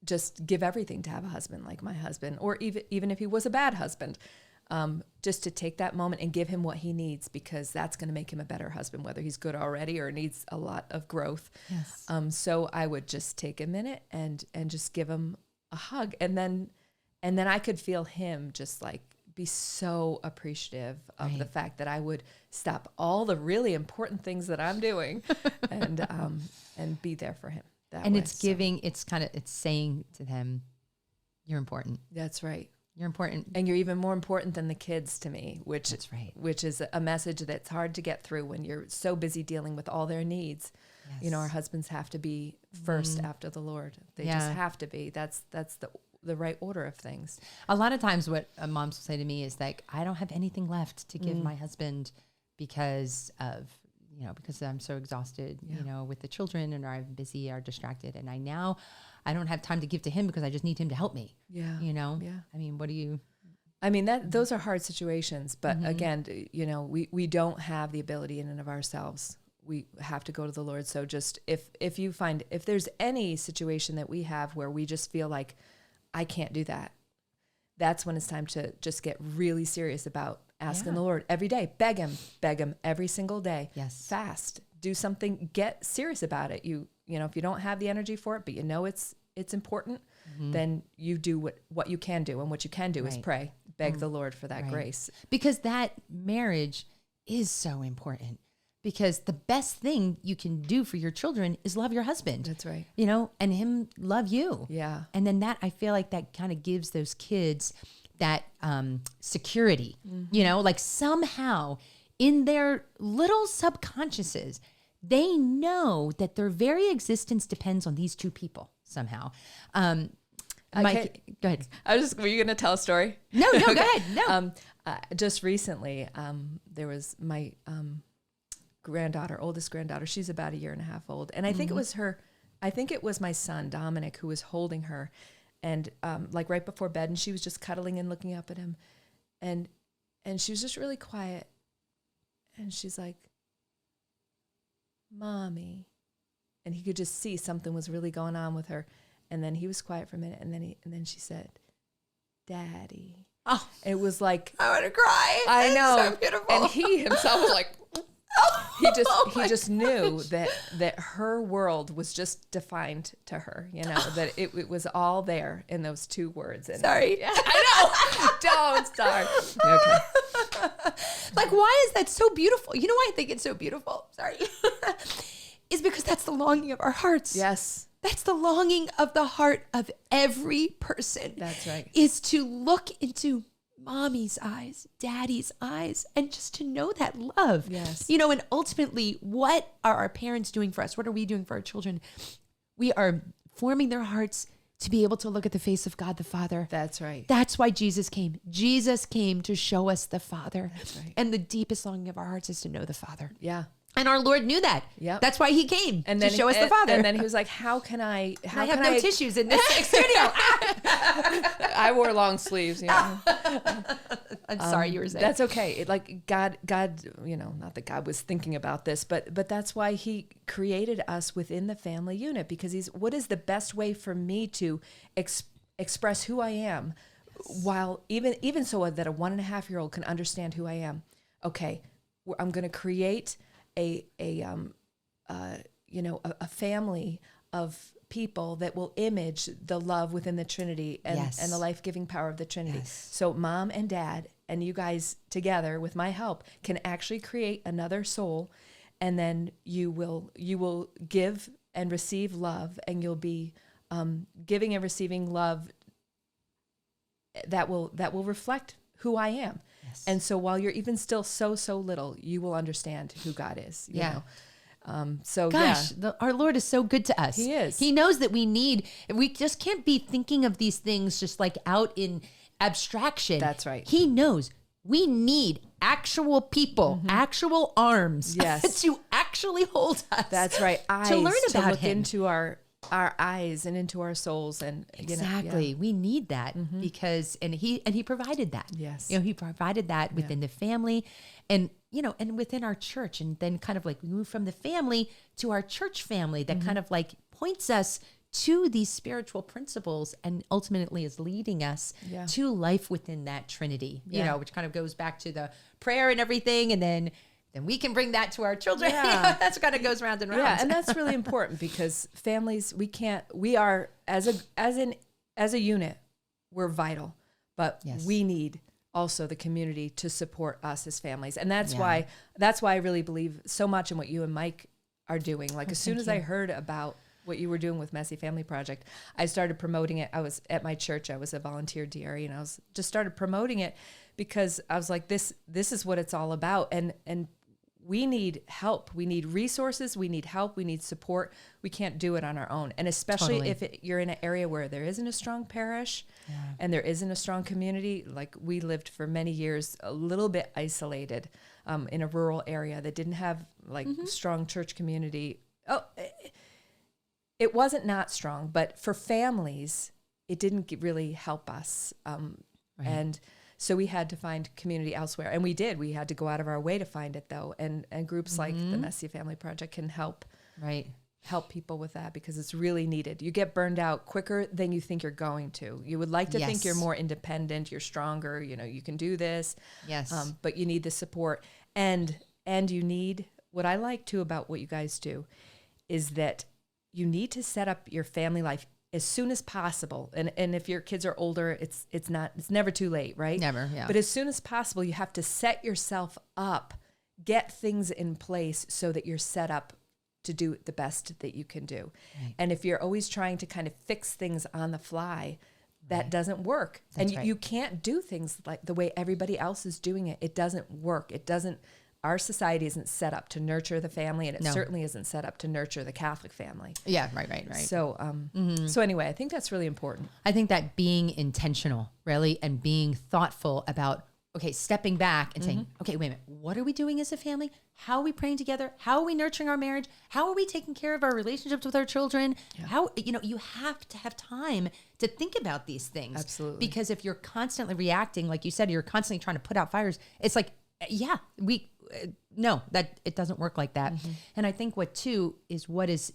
just give everything to have a husband like my husband, or even if he was a bad husband, just to take that moment and give him what he needs, because that's going to make him a better husband, whether he's good already or needs a lot of growth. Yes. So I would just take a minute and just give him a hug. And then I could feel him just like be so appreciative of the fact that I would stop all the really important things that I'm doing and be there for him. And it's giving, it's saying to them, you're important. That's right. You're important. And you're even more important than the kids to me, which that's right. Which is a message that's hard to get through when you're so busy dealing with all their needs. Yes. Our husbands have to be first after the Lord. They just have to be. That's the right order of things. A lot of times what moms will say to me is like, I don't have anything left to give my husband because I'm so exhausted, with the children, and I'm busy or distracted. And I don't have time to give to him because I just need him to help me. Yeah. Yeah. I mean, what do you? I mean, those are hard situations, but again, we don't have the ability in and of ourselves. We have to go to the Lord. So just if there's any situation that we have where we just feel like, I can't do that, that's when it's time to just get really serious about asking the Lord every day. Beg him every single day. Yes. Fast. Do something. Get serious about it. If you don't have the energy for it, but it's important, then you do what you can do. And what you can do is pray. Beg the Lord for that grace. Because that marriage is so important. Because the best thing you can do for your children is love your husband. That's right. And him love you. Yeah. And then I feel like that kind of gives those kids that security, like somehow in their little subconsciouses, they know that their very existence depends on these two people somehow. Mike, go ahead. Were you going to tell a story? No, go ahead. No. Just recently, there was my oldest granddaughter. She's about 1.5 years old. And I think it was my son, Dominic, who was holding her. And like right before bed, and she was just cuddling and looking up at him. And she was just really quiet. And she's like, Mommy. And he could just see something was really going on with her. And then he was quiet for a minute. And then she said, Daddy. Oh, it was like, I want to cry. I know. It's so beautiful. And he himself was like, he just knew that her world was just defined to her, that it was all there in those two words. And sorry. Yeah, I know. Don't start. Okay. Like, why is that so beautiful? You know why I think it's so beautiful? Sorry. Is because that's the longing of our hearts. Yes. That's the longing of the heart of every person. That's right. Is to look into mommy's eyes, daddy's eyes, and just to know that love. Yes. And ultimately, what are our parents doing for us? What are we doing for our children? We are forming their hearts to be able to look at the face of God the Father. That's right. That's why Jesus came. Jesus came to show us the Father. That's right. And the deepest longing of our hearts is to know the Father. Yeah. And our Lord knew that. Yep. That's why he came And to then show us the Father. And then he was like, how can I have no tissues in this studio? I wore long sleeves. You know? I'm sorry, you were saying. That's okay. God, you know, not that God was thinking about this, but that's why he created us within the family unit, because what is the best way for me to express who I am, while even so that a 1.5-year-old can understand who I am. Okay, I'm going to create a family of people that will image the love within the Trinity and the life-giving power of the Trinity. Yes. So mom and dad and you guys together with my help can actually create another soul, and then you will give and receive love, and you'll be giving and receiving love that will reflect who I am. Yes. And so while you're even still so little, you will understand who God is. You know? Our Lord is so good to us. He is. He knows that we just can't be thinking of these things just like out in abstraction. That's right. He knows we need actual people, actual arms to actually hold us. That's right. Eyes to learn about to look him. into our eyes and into our souls, and exactly we need that because he provided that. Yes, he provided that within the family, and and within our church, and then kind of like we move from the family to our church family that kind of like points us to these spiritual principles and ultimately is leading us to life within that Trinity. Which kind of goes back to the prayer and everything, and then we can bring that to our children. Yeah. That's kind of goes round and round. Yeah, and that's really important because families, we are as a unit, we're vital, but we need also the community to support us as families. And that's why I really believe so much in what you and Mike are doing. Like as soon as I heard about what you were doing with Messy Family Project, I started promoting it. I was at my church, I was a volunteer DRE, and I was just started promoting it because I was like, this is what it's all about. And we need help. We need resources. We need help. We need support. We can't do it on our own. And especially if you're in an area where there isn't a strong parish and there isn't a strong community. Like we lived for many years a little bit isolated in a rural area that didn't have like strong church community. It wasn't not strong, but for families, it didn't really help us. And so we had to find community elsewhere. And we did. We had to go out of our way to find it, though. And groups like the Messy Family Project can help people with that because it's really needed. You get burned out quicker than you think you're going to. You would like to think you're more independent, you're stronger, you can do this. Yes. But you need the support. And you need, what I like, too, about what you guys do is that you need to set up your family life as soon as possible. And if your kids are older, it's never too late, right? Never, yeah. But as soon as possible, you have to set yourself up, get things in place so that you're set up to do the best that you can do. Right. And if you're always trying to kind of fix things on the fly, that doesn't work. You can't do things like the way everybody else is doing it. It doesn't work. Our society isn't set up to nurture the family, and it certainly isn't set up to nurture the Catholic family. Yeah, right. So, so anyway, I think that's really important. I think that being intentional, really, and being thoughtful about, stepping back and saying, wait a minute, what are we doing as a family? How are we praying together? How are we nurturing our marriage? How are we taking care of our relationships with our children? Yeah. How, you have to have time to think about these things. Absolutely. Because if you're constantly reacting, like you said, you're constantly trying to put out fires, it's like, that it doesn't work like that. And I think what is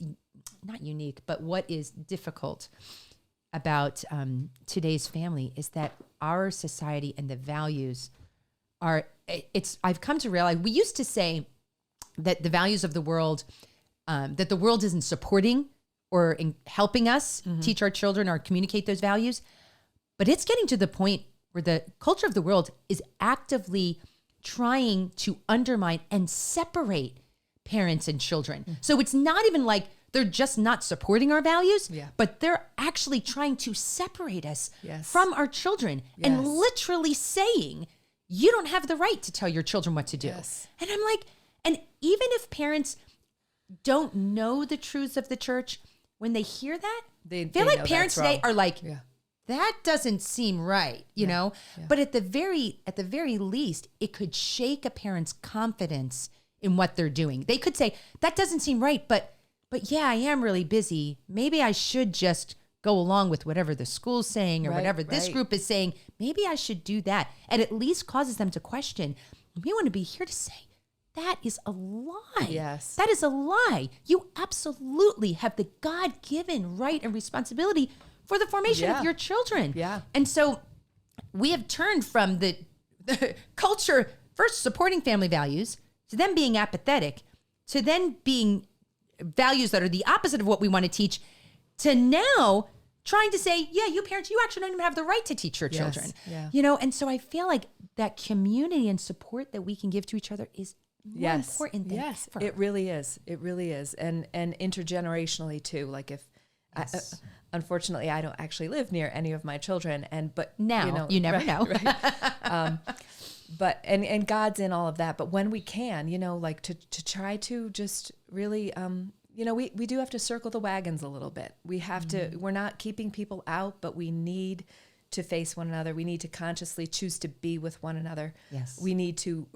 not unique, but what is difficult about today's family is that our society and the values I've come to realize, we used to say that the values of the world, that the world isn't supporting or helping us teach our children or communicate those values, but it's getting to the point where the culture of the world is actively trying to undermine and separate parents and children. So it's not even like they're just not supporting our values, but they're actually trying to separate us from our children and literally saying, you don't have the right to tell your children what to do. And I'm like, and even if parents don't know the truths of the church, when they hear that, They feel like know parents that's today wrong. are like, Yeah. that doesn't seem right, you know? Yeah. But at the very least, it could shake a parent's confidence in what they're doing. They could say, that doesn't seem right, but yeah, I am really busy. Maybe I should just go along with whatever the school's saying or whatever this group is saying. Maybe I should do that. And at least causes them to question. We want to be here to say, that is a lie. Yes. That is a lie. You absolutely have the God-given right and responsibility for the formation of your children. Yeah. And so we have turned from the culture first supporting family values to them being apathetic to then being values that are the opposite of what we want to teach to now trying to say, yeah, you parents, you actually don't even have the right to teach your children. Yeah. You know, and so I feel like that community and support that we can give to each other is more important than ever. It really is. It really is. And intergenerationally too. Like if, unfortunately, I don't actually live near any of my children, but now you never know. Right. But and God's in all of that. But when we can, like to try to just really, we do have to circle the wagons a little bit. We have to. We're not keeping people out, but we need to face one another. We need to consciously choose to be with one another. Yes. We need to,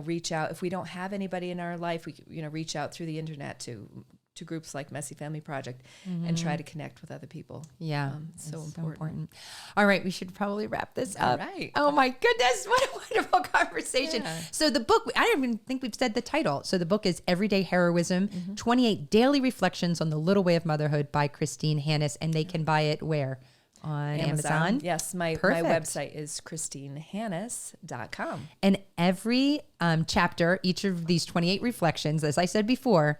reach out. If we don't have anybody in our life, we, reach out through the internet to groups like Messy Family Project and try to connect with other people. Yeah. So important. All right. We should probably wrap this up. All right. Oh my goodness. What a wonderful conversation. Yeah. So the book, I don't even think we've said the title. So the book is Everyday Heroism, 28 Daily Reflections on the Little Way of Motherhood by Christine Hanus. And they can buy it where? On Amazon? Yes, my website is christinehanus.com. And every chapter, each of these 28 reflections, as I said before,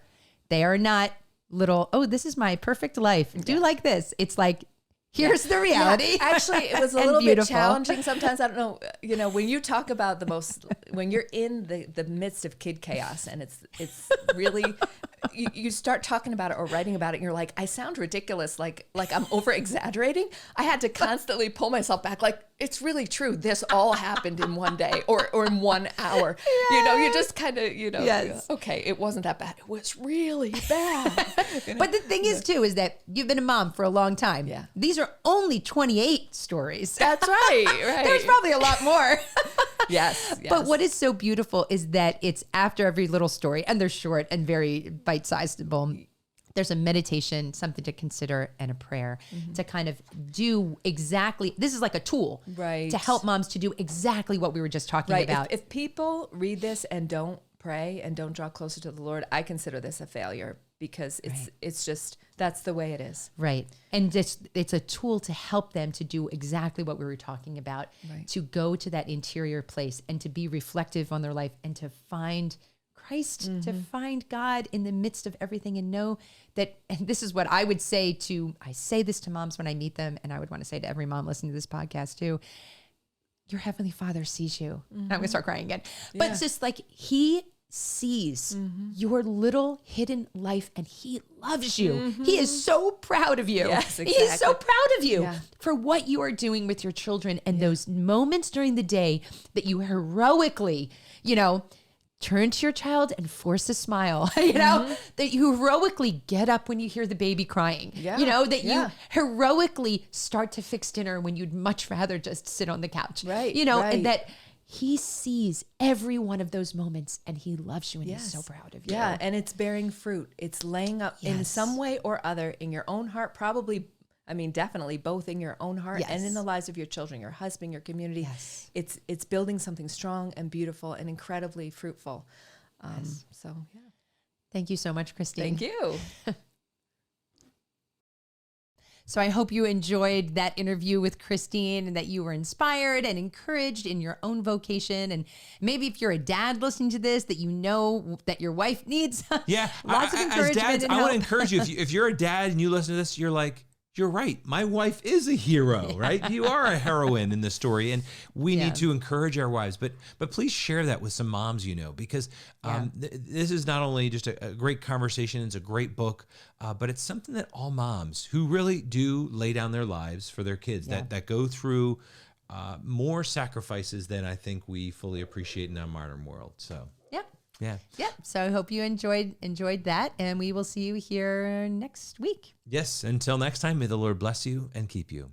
they are not little, this is my perfect life. Do like this. It's like, here's the reality. Yeah, actually, it was a little bit challenging sometimes. I don't know, when you talk about when you're in the midst of kid chaos and it's really, you start talking about it or writing about it and you're like, I sound ridiculous. Like I'm over exaggerating. I had to constantly pull myself back. Like, it's really true. This all happened in one day or in 1 hour. Yeah. You just kind of, yes. Okay, it wasn't that bad. It was really bad. But the thing is too, is that you've been a mom for a long time. Yeah. These are only 28 stories. That's right. There's probably a lot more. Yes. But what is so beautiful is that it's after every little story, and they're short and very bite-sized. There's a meditation, something to consider, and a prayer to kind of do exactly, this is like a tool to help moms to do exactly what we were just talking about. If people read this and don't pray and don't draw closer to the Lord, I consider this a failure because it's just, that's the way it is. Right. And it's a tool to help them to do exactly what we were talking about, to go to that interior place and to be reflective on their life and to find Christ, to find God in the midst of everything and know that, and this is what I would say I say this to moms when I meet them, and I would want to say to every mom listening to this podcast too, your Heavenly Father sees you. I'm going to start crying again. But it's just like He sees your little hidden life and He loves you. He is so proud of you. Yes, exactly. He is so proud of you for what you are doing with your children and those moments during the day that you heroically, turn to your child and force a smile, that you heroically get up when you hear the baby crying, you heroically start to fix dinner when you'd much rather just sit on the couch, and that He sees every one of those moments and He loves you and He's so proud of you. Yeah, and it's bearing fruit. It's laying up in some way or other in your own heart, probably, definitely both in your own heart and in the lives of your children, your husband, your community. Yes. It's building something strong and beautiful and incredibly fruitful. So, yeah. Thank you so much, Christine. Thank you. So I hope you enjoyed that interview with Christine and that you were inspired and encouraged in your own vocation. And maybe if you're a dad listening to this, that that your wife needs lots of encouragement. As dads, and I help. want to encourage you. If you're a dad and you listen to this, you're like, you're right. My wife is a hero, right? You are a heroine in the story, and we need to encourage our wives. But please share that with some moms because this is not only just a great conversation, it's a great book, but it's something that all moms who really do lay down their lives for their kids, that go through more sacrifices than I think we fully appreciate in our modern world. So Yeah. Yep. So I hope you enjoyed that, and we will see you here next week. Yes. Until next time, may the Lord bless you and keep you.